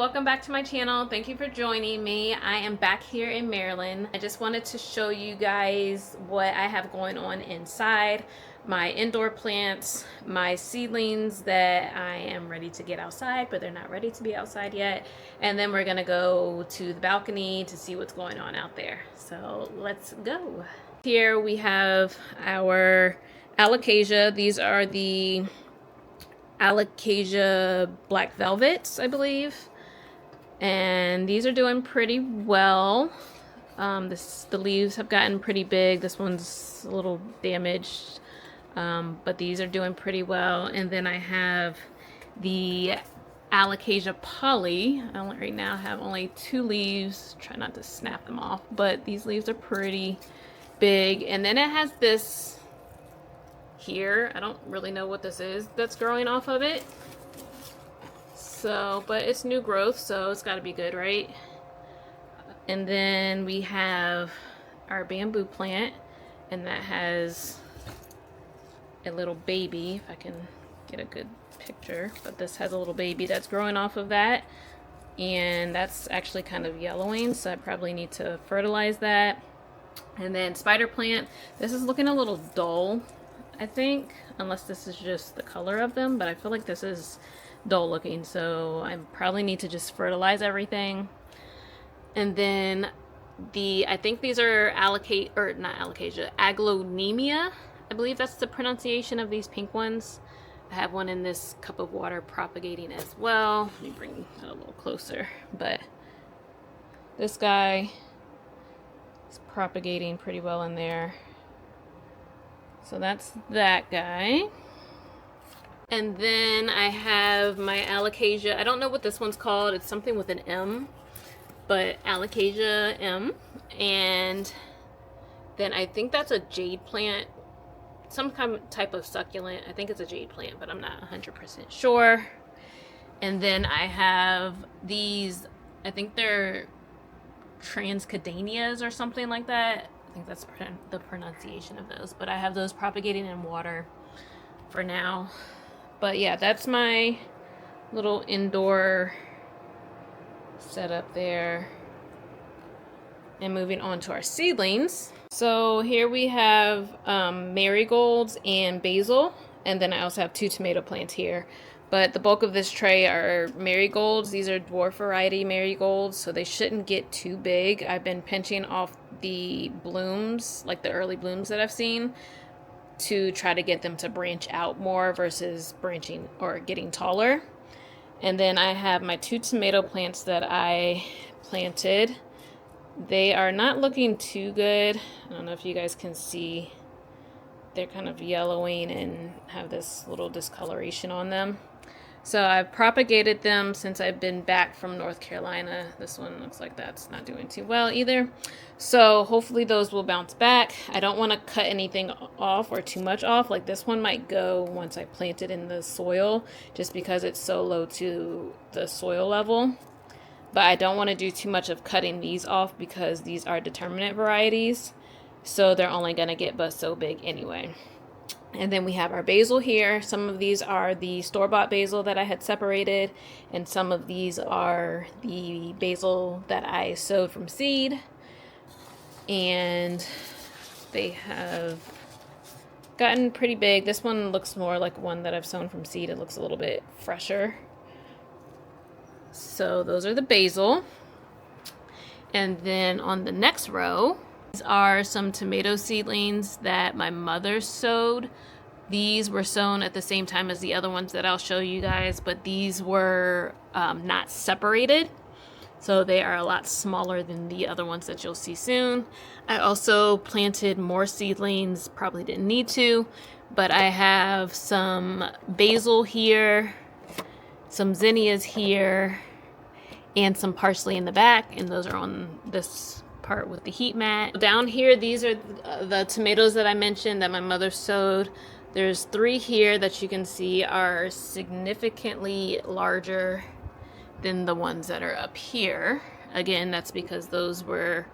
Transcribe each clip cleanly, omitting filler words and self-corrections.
welcome back to my channel. Thank you for joining me. I am back here in Maryland. I just wanted to show you guys what I have going on inside, my indoor plants, my seedlings that I am ready to get outside, but they're not ready to be outside yet. And then we're gonna go to the balcony to see what's going on out there. So let's go. Here we have our alocasia. These are the alocasia black velvets, I believe, and these are doing pretty well. The leaves have gotten pretty big. This one's a little damaged, but these are doing pretty well. And then I have the alocasia poly. I right now have only 2 leaves. Try not to snap them off, but these leaves are pretty big. And then it has this here, I don't really know what this is that's growing off of it, so but it's new growth, so it's got to be good, right? And then we have our bamboo plant, and that has a little baby, if I can get a good picture, but this has a little baby that's growing off of that, and that's actually kind of yellowing, so I probably need to fertilize that. And then spider plant, this is looking a little dull, I think, unless this is just the color of them, but I feel like this is dull looking, so I probably need to just fertilize everything. And then I think these are aglaonemia. I believe that's the pronunciation of these pink ones. I have one in this cup of water propagating as well. Let me bring that a little closer, but this guy is propagating pretty well in there. So that's that guy. And then I have my alocasia. I don't know what this one's called. It's something with an M, but alocasia M. And then I think that's a jade plant, some type of succulent. I think it's a jade plant, but I'm not 100% sure. And then I have these, I think they're transcadenias or something like that. I think that's the pronunciation of those, but I have those propagating in water for now. But yeah, that's my little indoor setup there. And moving on to our seedlings. So here we have marigolds and basil, and then I also have 2 tomato plants here. But the bulk of this tray are marigolds. These are dwarf variety marigolds, so they shouldn't get too big. I've been pinching off the blooms, like the early blooms that I've seen, to try to get them to branch out more versus branching or getting taller. And then I have my 2 tomato plants that I planted. They are not looking too good. I don't know if you guys can see. They're kind of yellowing and have this little discoloration on them. So I've propagated them since I've been back from North Carolina. This one looks like that's not doing too well either. So hopefully those will bounce back. I don't want to cut anything off or too much off. Like this one might go once I plant it in the soil, just because it's so low to the soil level. But I don't want to do too much of cutting these off because these are determinate varieties. So they're only going to get but so big anyway. And then we have our basil here. Some of these are the store-bought basil that I had separated, and some of these are the basil that I sowed from seed. And they have gotten pretty big. This one looks more like one that I've sown from seed. It looks a little bit fresher. So those are the basil. And then on the next row, these are some tomato seedlings that my mother sowed. These were sown at the same time as the other ones that I'll show you guys, but these were not separated. So they are a lot smaller than the other ones that you'll see soon. I also planted more seedlings, probably didn't need to, but I have some basil here, some zinnias here, and some parsley in the back, and those are on this part with the heat mat. Down here, these are the tomatoes that I mentioned that my mother sowed. There's 3 here that you can see are significantly larger than the ones that are up here. Again, that's because those were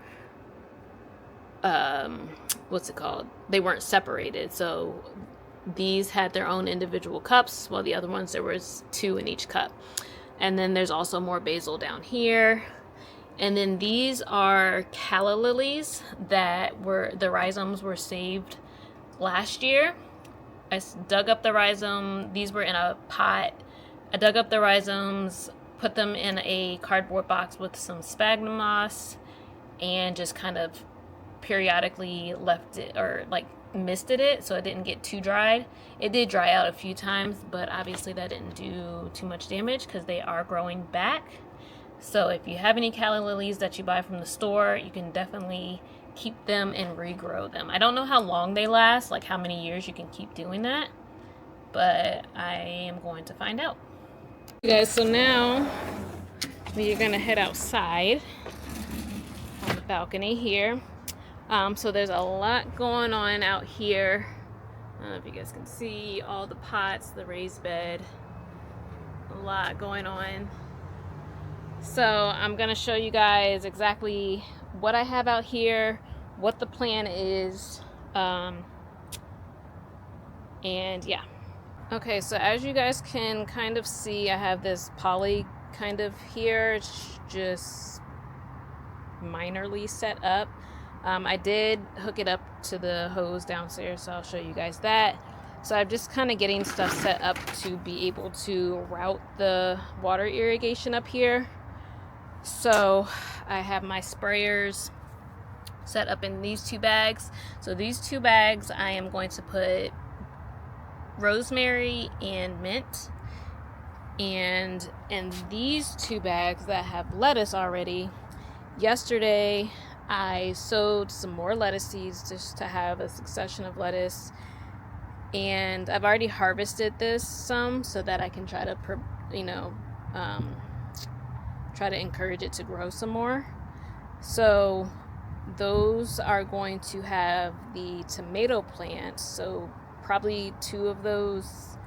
they weren't separated, so these had their own individual cups, while the other ones there was 2 in each cup. And then there's also more basil down here. And then these are calla lilies that were, the rhizomes were saved last year. I dug up the rhizome. These were in a pot. I dug up the rhizomes, put them in a cardboard box with some sphagnum moss, and just kind of periodically left it, or like misted it so it didn't get too dried. It did dry out a few times, but obviously that didn't do too much damage because they are growing back. So if you have any calla lilies that you buy from the store, you can definitely keep them and regrow them. I don't know how long they last, like how many years you can keep doing that, but I am going to find out. Okay, guys, so now we're gonna head outside on the balcony here. So there's a lot going on out here. I don't know if you guys can see all the pots, the raised bed, a lot going on. So I'm gonna show you guys exactly what I have out here, what the plan is, and yeah. Okay, so as you guys can kind of see, I have this poly kind of here. It's just minorly set up. I did hook it up to the hose downstairs, so I'll show you guys that. So I'm just kind of getting stuff set up to be able to route the water irrigation up here. So I have my sprayers set up in these 2 bags. So these 2 bags, I am going to put rosemary and mint. And in these 2 bags that have lettuce already, yesterday I sowed some more lettuce seeds just to have a succession of lettuce, and I've already harvested this some so that I can try to try to encourage it to grow some more. So those are going to have the tomato plants, so probably 2 of those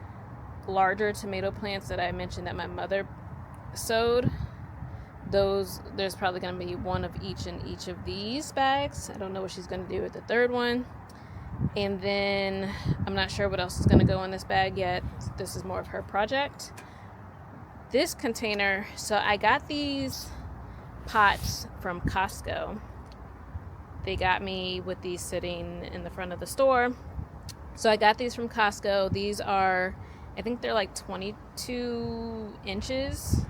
larger tomato plants that I mentioned that my mother sowed. There's probably going to be 1 of each in each of these bags. I don't know what she's going to do with the 3rd one. And then I'm not sure what else is going to go in this bag yet. This is more of her project. This container, so I got these pots from Costco. They got me with these sitting in the front of the store. So I got these from Costco. These are, I think they're like 22 inches.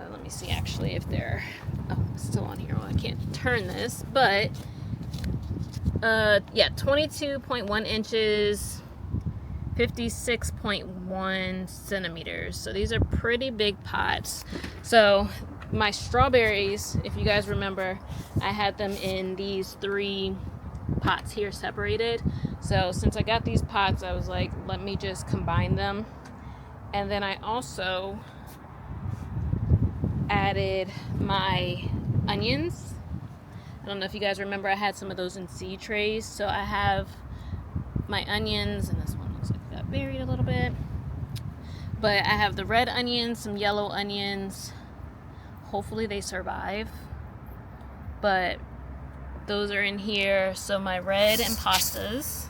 Let me see actually if they're, oh, it's still on here. Well, I can't turn this, but yeah, 22.1 inches, 56.1 centimeters. So these are pretty big pots. So my strawberries, if you guys remember, I had them in these 3 pots here separated. So since I got these pots, I was like, let me just combine them. And then I also added my onions. I don't know if you guys remember, I had some of those in seed trays. So I have my onions, and this one looks like it got buried a little bit. But I have the red onions, some yellow onions. Hopefully they survive. But those are in here. So my red impastas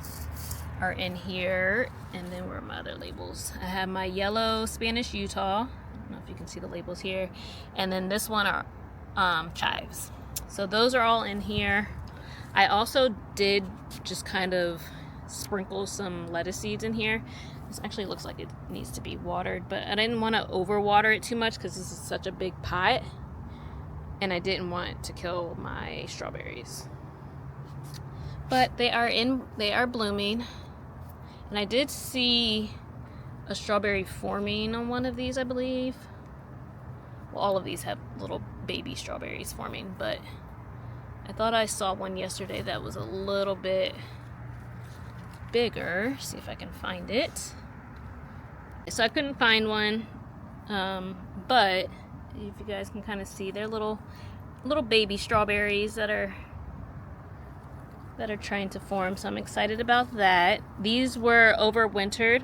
are in here. And then where are my other labels? I have my yellow Spanish Utah. I don't know if you can see the labels here. And then this one are chives. So those are all in here. I also did just kind of sprinkle some lettuce seeds in here. This actually looks like it needs to be watered, but I didn't want to overwater it too much because this is such a big pot, and I didn't want it to kill my strawberries. But they are blooming, and I did see a strawberry forming on one of these, I believe. Well, all of these have little baby strawberries forming, but I thought I saw one yesterday that was a little bit bigger. See if I can find it. So I couldn't find one, but if you guys can kind of see, they're little baby strawberries that are trying to form. So I'm excited about that. These were overwintered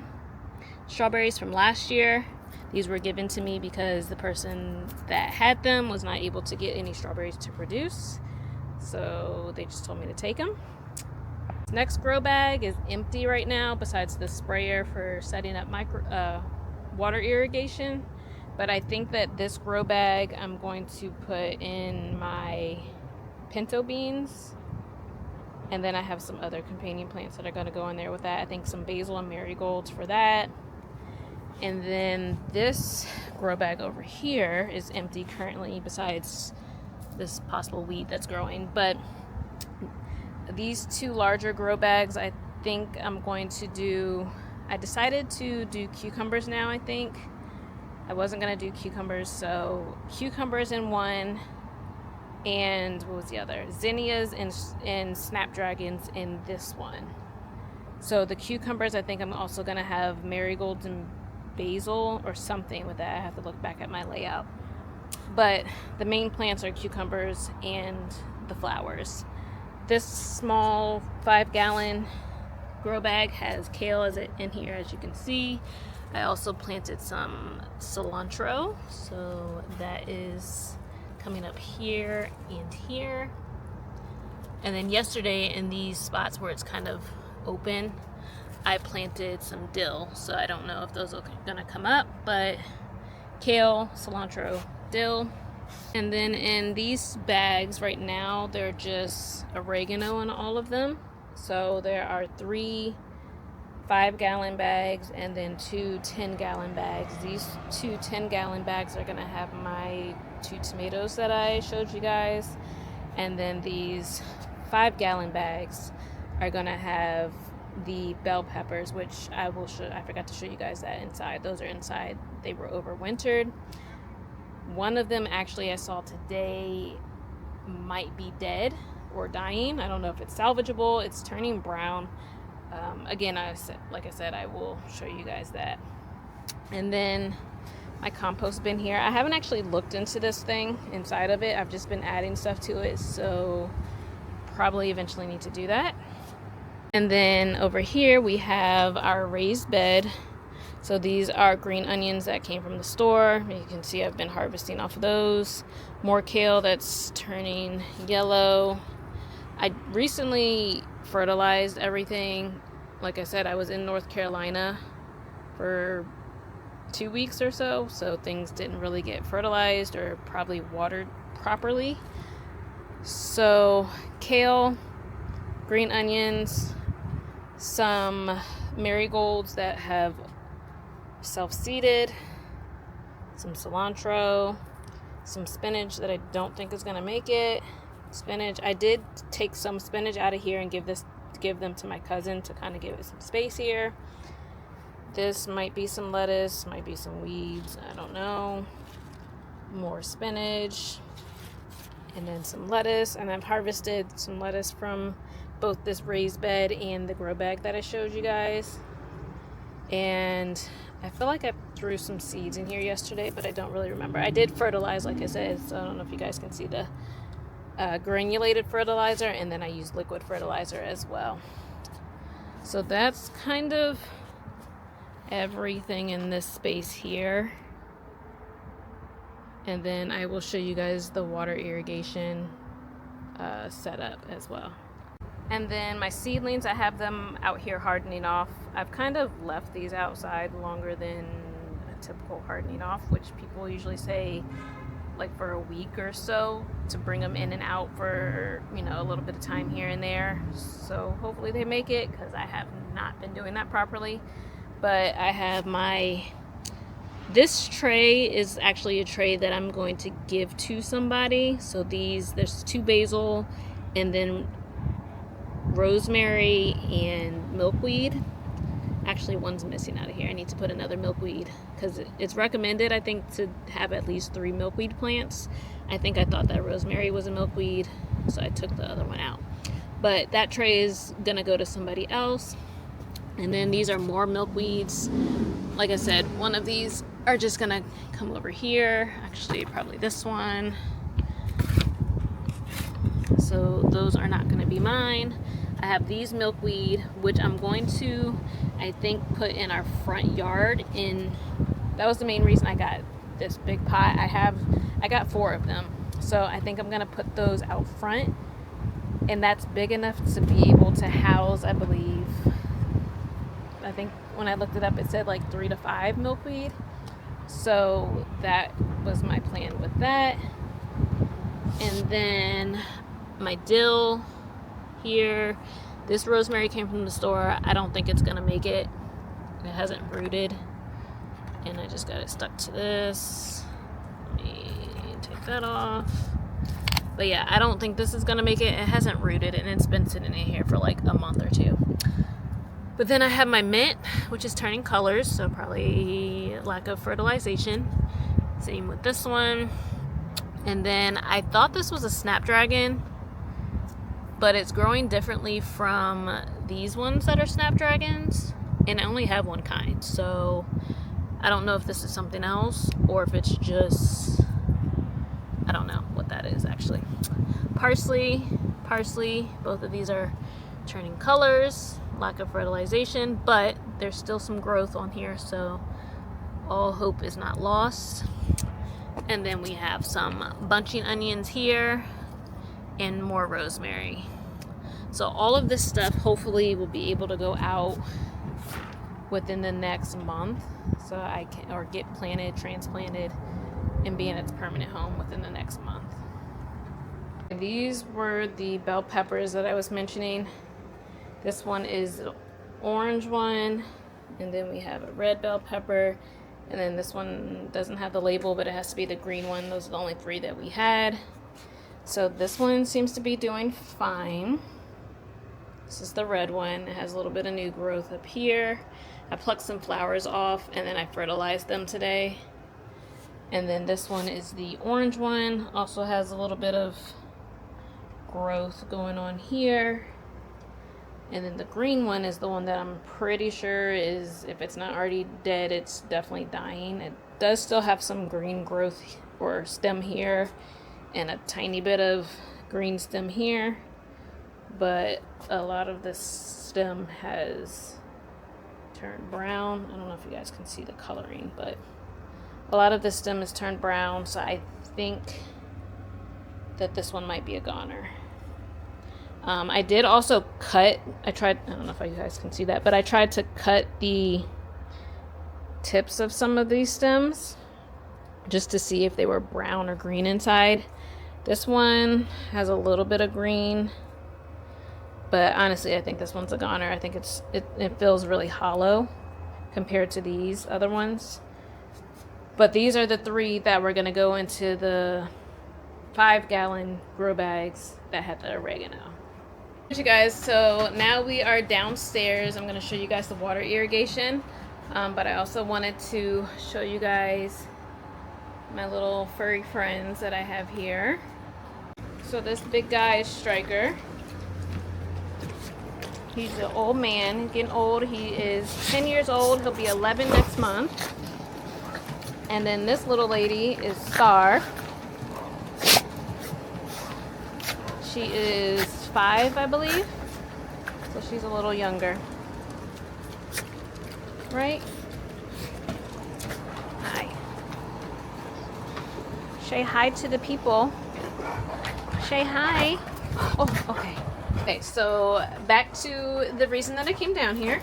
strawberries from last year. These were given to me because the person that had them was not able to get any strawberries to produce. So they just told me to take them. This next grow bag is empty right now, besides the sprayer for setting up water irrigation. But I think that this grow bag I'm going to put in my pinto beans. And then I have some other companion plants that are going to go in there with that. I think some basil and marigolds for that. And then this grow bag over here is empty currently, besides this possible weed that's growing. But these two larger grow bags, I think I'm going to do, I decided to do cucumbers now, I think. I wasn't going to do cucumbers, so cucumbers in one, and what was the other? Zinnias and snapdragons in this one. So the cucumbers, I think I'm also going to have marigolds and basil or something with that. I have to look back at my layout. But the main plants are cucumbers and the flowers. This small 5-gallon grow bag has kale in here, as you can see. I also planted some cilantro, so that is coming up here and here. And then yesterday, in these spots where it's kind of open, I planted some dill, so I don't know if those are gonna come up, but kale, cilantro, dill. And then in these bags right now, they're just oregano in all of them. So there are 3 5-gallon bags and then 2 10-gallon bags. These 2 10-gallon bags are gonna have my 2 tomatoes that I showed you guys, and then these 5-gallon bags are gonna have the bell peppers, which I forgot to show you guys that inside. Those are inside. They were overwintered. One of them actually I saw today might be dead or dying. I don't know if it's salvageable. It's turning brown. Again, like I said, I will show you guys that. And then my compost bin here. I haven't actually looked into this thing inside of it. I've just been adding stuff to it, so probably eventually need to do that. And then over here we have our raised bed. So these are green onions that came from the store. You can see I've been harvesting off of those. More kale that's turning yellow. I recently fertilized everything. Like I said, I was in North Carolina for 2 weeks or so things didn't really get fertilized or probably watered properly. So kale, green onions, some marigolds that have self-seeded, some cilantro, some spinach that I don't think is gonna make it. Spinach, I did take some spinach out of here and give them to my cousin to kind of give it some space here. This might be some lettuce, might be some weeds, I don't know. More spinach, and then some lettuce. And I've harvested some lettuce from both this raised bed and the grow bag that I showed you guys. And I feel like I threw some seeds in here yesterday, but I don't really remember. I did fertilize, like I said, so I don't know if you guys can see the granulated fertilizer, and then I used liquid fertilizer as well. So that's kind of everything in this space here. And then I will show you guys the water irrigation setup as well. And then my seedlings, I have them out here hardening off. I've kind of left these outside longer than a typical hardening off, which people usually say like for a week or so to bring them in and out for, a little bit of time here and there. So hopefully they make it, because I have not been doing that properly. But I have this tray is actually a tray that I'm going to give to somebody. So there's 2 basil and then rosemary and milkweed. Actually, one's missing out of here. I need to put another milkweed, because it's recommended, I think, to have at least 3 milkweed plants. I think I thought that rosemary was a milkweed, so I took the other one out. But that tray is gonna go to somebody else. And then these are more milkweeds. Like I said, one of these are just gonna come over here. Actually, probably this one. So those are not gonna be mine. I have these milkweed, which I'm going to, I think, put in our front yard. That was the main reason I got this big pot. I got 4 of them. So I think I'm gonna put those out front, and that's big enough to be able to house, I think when I looked it up, it said like 3 to 5 milkweed. So that was my plan with that. And then my dill here. This rosemary came from the store. I don't think it's gonna make it. It hasn't rooted. And I just got it stuck to this. Let me take that off. But yeah, I don't think this is gonna make it. It hasn't rooted and it's been sitting in here for like a month or two. But then I have my mint, which is turning colors, so probably lack of fertilization. Same with this one. And then I thought this was a snapdragon, but it's growing differently from these ones that are snapdragons. And I only have one kind, so I don't know if this is something else or if it's just, I don't know what that is actually. Parsley, both of these are turning colors. Lack of fertilization, but there's still some growth on here, so all hope is not lost. And then we have some bunching onions here and more rosemary. So all of this stuff hopefully will be able to go out within the next month, so I can, or get planted, transplanted, and be in its permanent home within the next month. These were the bell peppers that I was mentioning. This one is the orange one, and then we have a red bell pepper, and then this one doesn't have the label, but it has to be the green one. Those are the only 3 that we had. So this one seems to be doing fine. This is the red one. It has a little bit of new growth up here. I plucked some flowers off and then I fertilized them today. And then this one is the orange one. Also has a little bit of growth going on here. And then the green one is the one that I'm pretty sure is, if it's not already dead, it's definitely dying. It does still have some green growth or stem here and a tiny bit of green stem here, but a lot of this stem has turned brown. I don't know if you guys can see the coloring, but a lot of this stem is turned brown, so I think that this one might be a goner. I did also cut, I don't know if you guys can see that, but I tried to cut the tips of some of these stems just to see if they were brown or green inside. This one has a little bit of green, but honestly, I think this one's a goner. I think it feels really hollow compared to these other ones. But these are the 3 that were gonna go into the 5-gallon grow bags that had the oregano. You guys, so now we are downstairs. I'm going to show you guys the water irrigation, but I also wanted to show you guys my little furry friends that I have here. So this big guy is Striker. He's an old man. He's getting old. He is 10 years old. He'll be 11 next month. And then this little lady is Star. She is 5, I believe, so she's a little younger, right? Hi. Say hi to the people. Say hi. Oh, okay. Okay, so back to the reason that I came down here.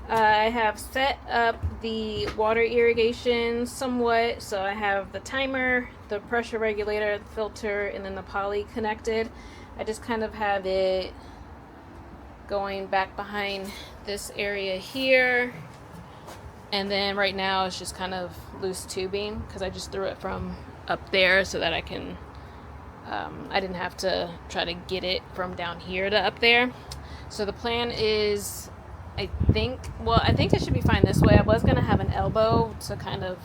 I have set up the water irrigation somewhat, so I have the timer, the pressure regulator, the filter, and then the poly connected. I just kind of have it going back behind this area here, and then right now it's just kind of loose tubing because I just threw it from up there so that I can I didn't have to try to get it from down here to up there. So the plan is, I think it should be fine this way. I was gonna have an elbow to kind of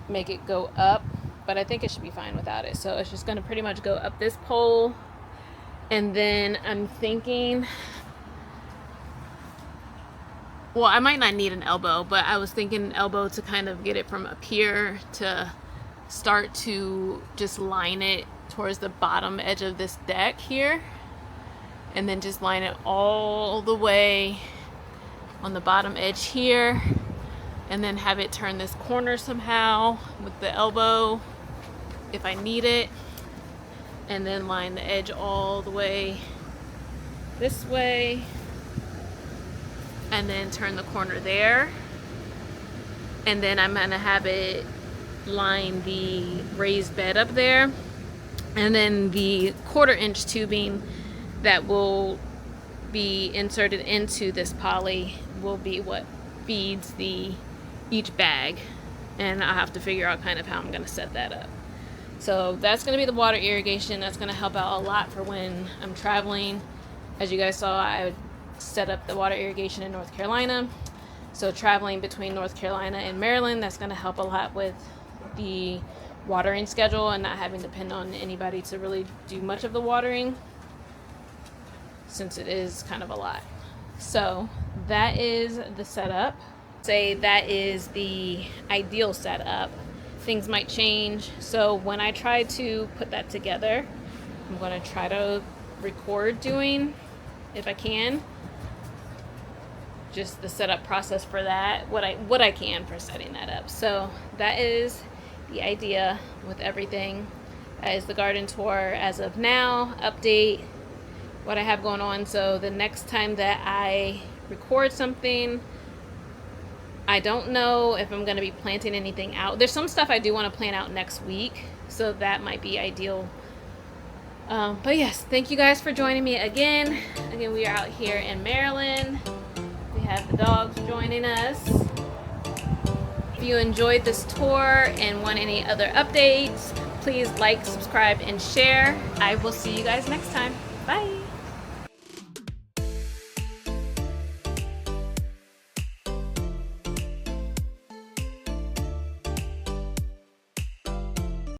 make it go up, but I think it should be fine without it. So it's just gonna pretty much go up this pole, and then I'm thinking, well, I might not need an elbow, but I was thinking an elbow to kind of get it from up here to start to just line it towards the bottom edge of this deck here, and then just line it all the way on the bottom edge here, and then have it turn this corner somehow with the elbow if I need it, and then line the edge all the way this way, and then turn the corner there, and then I'm gonna have it line the raised bed up there, and then the 1/4-inch tubing that will be inserted into this poly will be what feeds each bag, and I'll have to figure out kind of how I'm gonna set that up. So that's gonna be the water irrigation. That's gonna help out a lot for when I'm traveling. As you guys saw, I set up the water irrigation in North Carolina. So traveling between North Carolina and Maryland, that's gonna help a lot with the watering schedule and not having to depend on anybody to really do much of the watering, since it is kind of a lot. So that is the setup. Say that is the ideal setup. Things might change. So when I try to put that together, I'm going to try to record doing, if I can, just the setup process for that, what I can for setting that up. So that is the idea with everything. That is the garden tour as of now. Update what I have going on. So the next time that I record something, I don't know if I'm going to be planting anything out. There's some stuff I do want to plant out next week, so that might be ideal. But yes, thank you guys for joining me again. Again, we are out here in Maryland. We have the dogs joining us. If you enjoyed this tour and want any other updates, please like, subscribe, and share. I will see you guys next time. Bye.